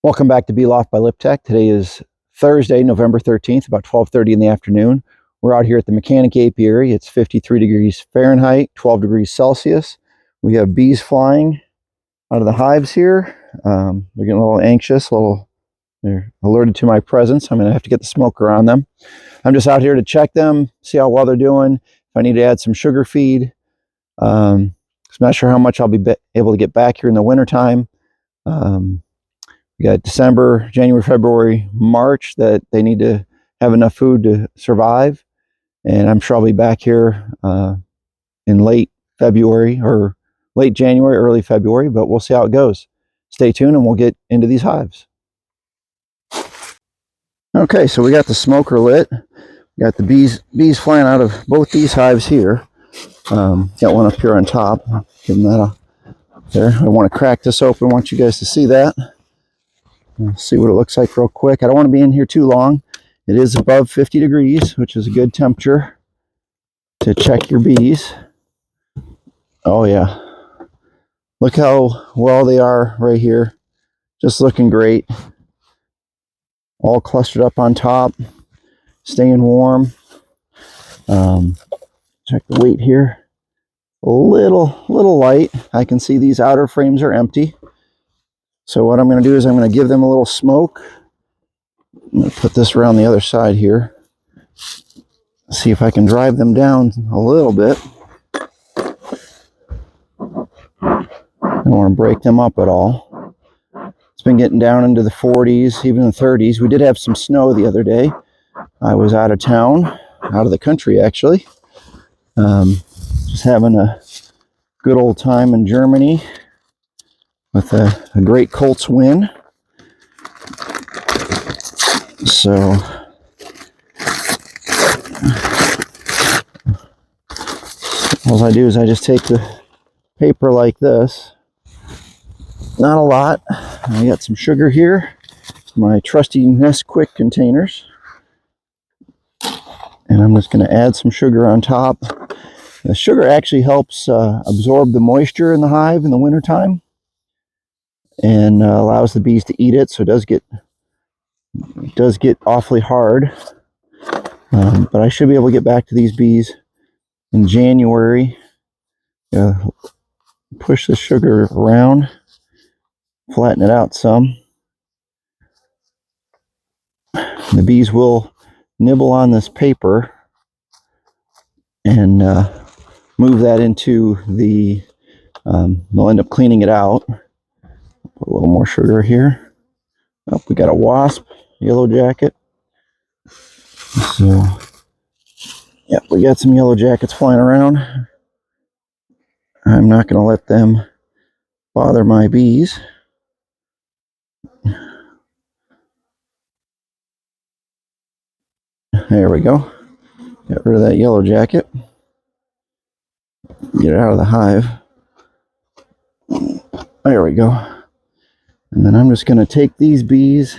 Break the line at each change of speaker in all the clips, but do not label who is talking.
Welcome back to Bee Loft by Lip Tech. Today is Thursday, November 13th, about 12:30 in the afternoon. We're out here at the Mechanic Apiary. It's 53 degrees Fahrenheit, 12 degrees Celsius. We have bees flying out of the hives here. They're getting a little anxious, they're alerted to my presence. I'm going to have to get the smoker on them. I'm just out here to check them, see how well they're doing, if I need to add some sugar feed. I'm not sure how much I'll be able to get back here in the wintertime. We got December, January, February, March that they need to have enough food to survive. And I'm sure I'll be back here in late February or late January, early February, but we'll see how it goes. Stay tuned and we'll get into these hives. Okay, so we got the smoker lit. We got the bees flying out of both these hives here. Got one up here on top. Give them that up there. I want to crack this open. I want you guys to see that. Let's see what it looks like real quick. I don't want to be in here too long. It is above 50 degrees, which is a good temperature to check your bees. Oh yeah. Look how well they are right here. Just looking great. All clustered up on top, staying warm. Check the weight here. A little light. I can see these outer frames are empty. So what I'm going to do is I'm going to give them a little smoke. I'm going to put this around the other side here. See if I can drive them down a little bit. I don't want to break them up at all. It's been getting down into the 40s, even the 30s. We did have some snow the other day. I was out of town, out of the country actually. Just having a good old time in Germany with a great Colts win. So all I do is I just take the paper like this. Not a lot. I got some sugar here, my trusty Nesquik containers. And I'm just going to add some sugar on top. The sugar actually helps absorb the moisture in the hive in the wintertime and allows the bees to eat it, so it does get awfully hard. But I should be able to get back to these bees in January. Push the sugar around, flatten it out some. The bees will nibble on this paper and move that into the, they'll end up cleaning it out. Put a little more sugar here. Oh, we got a wasp, yellow jacket. So, yeah, we got some yellow jackets flying around. I'm not going to let them bother my bees. There we go. Get rid of that yellow jacket. Get it out of the hive. There we go. And then I'm just going to take these bees.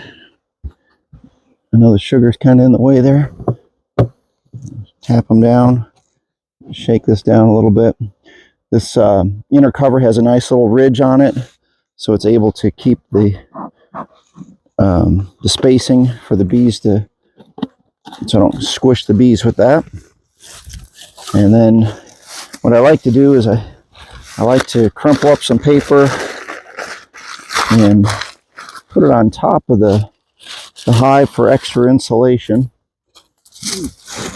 I know the sugar's kind of in the way there. Tap them down. Shake this down a little bit. This inner cover has a nice little ridge on it, so it's able to keep the spacing for the bees so I don't squish the bees with that. And then what I like to do is I like to crumple up some paper and put it on top of the hive for extra insulation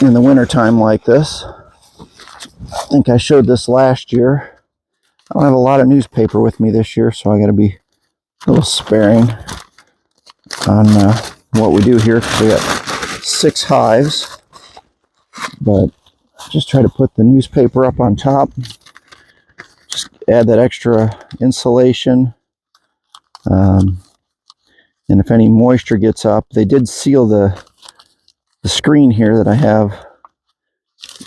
in the wintertime like this. I think I showed this last year. I don't have a lot of newspaper with me this year, so I got to be a little sparing on what we do here, because we got 6 hives. But just try to put the newspaper up on top. Just add that extra insulation. And if any moisture gets up, they did seal the screen here that I have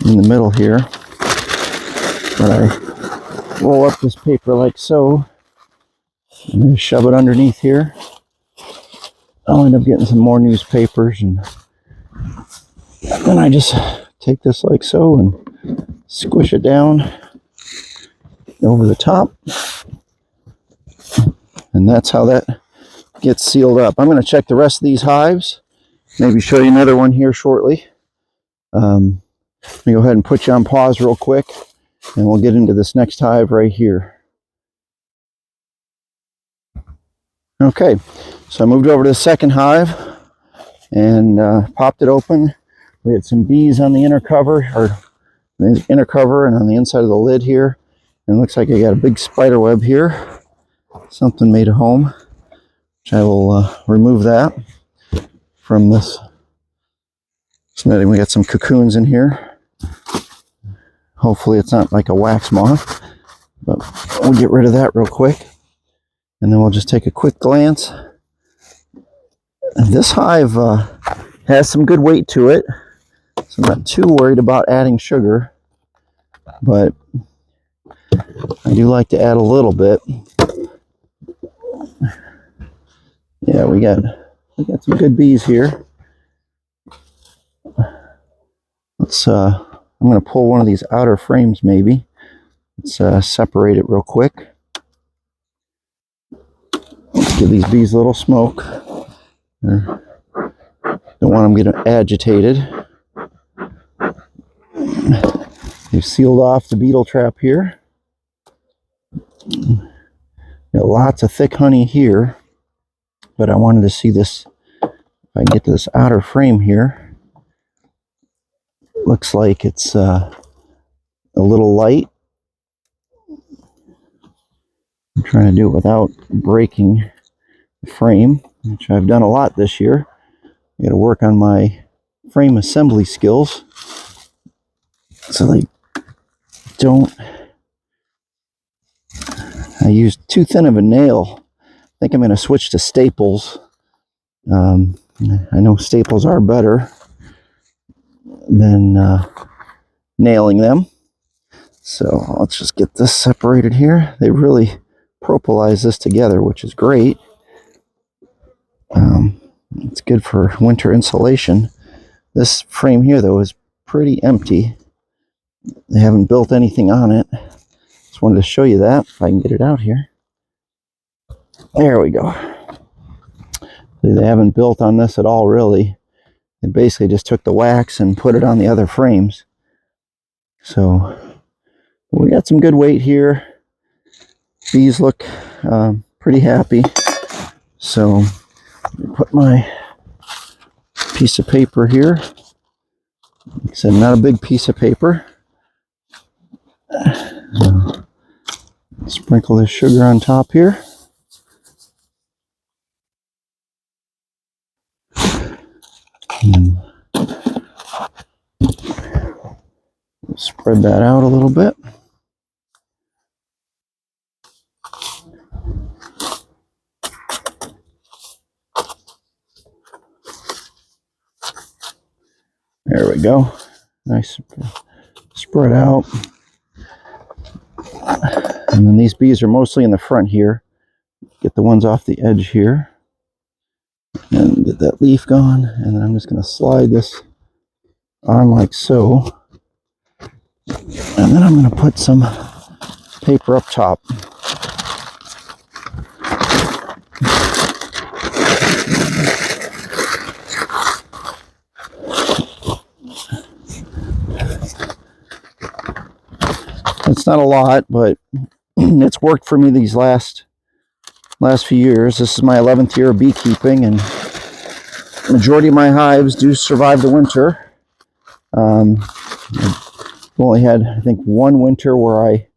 in the middle here. But I roll up this paper like so, and then shove it underneath here. I'll end up getting some more newspapers, and then I just take this like so and squish it down over the top. And that's how that gets sealed up. I'm going to check the rest of these hives. Maybe show you another one here shortly. Let me go ahead and put you on pause real quick, and we'll get into this next hive right here. Okay, so I moved over to the second hive and popped it open. We had some bees on the inner cover, and on the inside of the lid here. And it looks like I got a big spider web here. Something made a home, which I will remove that from this netting. We got some cocoons in here. Hopefully it's not like a wax moth, but we'll get rid of that real quick. And then we'll just take a quick glance. And this hive has some good weight to it, so I'm not too worried about adding sugar, but I do like to add a little bit. Yeah, we got some good bees here. Let's I'm going to pull one of these outer frames maybe. Let's separate it real quick. Let's give these bees a little smoke. Don't want them getting agitated. They've sealed off the beetle trap here. Got lots of thick honey here, but I wanted to see this, if I can get to this outer frame here. Looks like it's a little light. I'm trying to do it without breaking the frame, which I've done a lot this year. I got to work on my frame assembly skills so they don't. I used too thin of a nail. I think I'm going to switch to staples. I know staples are better than nailing them. So let's just get this separated here. They really propylize this together, which is great. It's good for winter insulation. This frame here, though, is pretty empty. They haven't built anything on it. Just wanted to show you that, if I can get it out here. There we go. They haven't built on this at all, really. They basically just took the wax and put it on the other frames. So we got some good weight here. Bees look pretty happy. So put my piece of paper here. Like I said, not a big piece of paper. Sprinkle this sugar on top here. And spread that out a little bit. There we go. Nice spread out. And then these bees are mostly in the front here. Get the ones off the edge here. And get that leaf gone. And then I'm just going to slide this on like so. And then I'm going to put some paper up top. It's not a lot, but it's worked for me these last few years. This is my 11th year of beekeeping, and the majority of my hives do survive the winter. I've only had, I think, one winter where I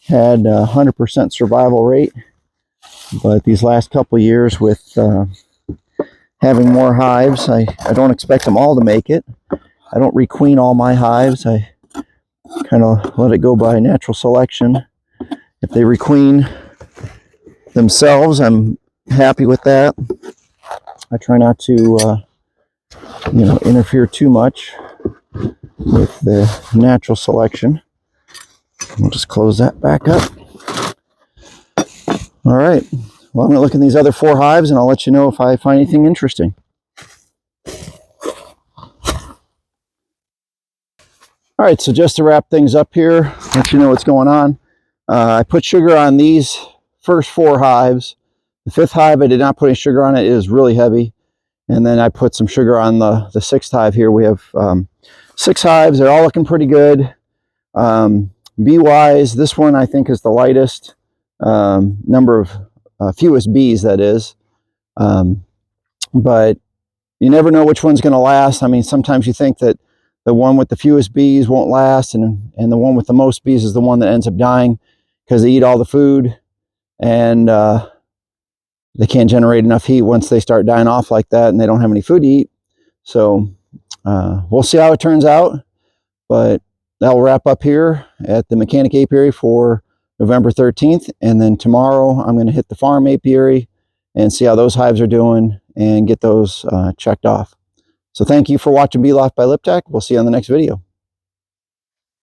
had 100% survival rate, but these last couple of years with having more hives, I don't expect them all to make it. I don't requeen all my hives. I kind of let it go by natural selection. If they requeen themselves, I'm happy with that. I try not to interfere too much with the natural selection. We'll just close that back up. All right, well, I'm going to look at these other 4 hives and I'll let you know if I find anything interesting. All right, so just to wrap things up here, let you know what's going on. I put sugar on these first 4 hives The 5th hive, I did not put any sugar on it. It is really heavy. And then I put some sugar on the 6th hive here. We have 6 hives. They're all looking pretty good. Bee-wise, this one I think is the lightest number of fewest bees, that is. But you never know which one's going to last. I mean, sometimes you think that the one with the fewest bees won't last, and the one with the most bees is the one that ends up dying because they eat all the food, and they can't generate enough heat once they start dying off like that, and they don't have any food to eat. So we'll see how it turns out, but that'll wrap up here at the Mechanic Apiary for November 13th, and then tomorrow I'm going to hit the farm apiary and see how those hives are doing and get those checked off. So thank you for watching Bee Loft by Liptech. We'll see you on the next video.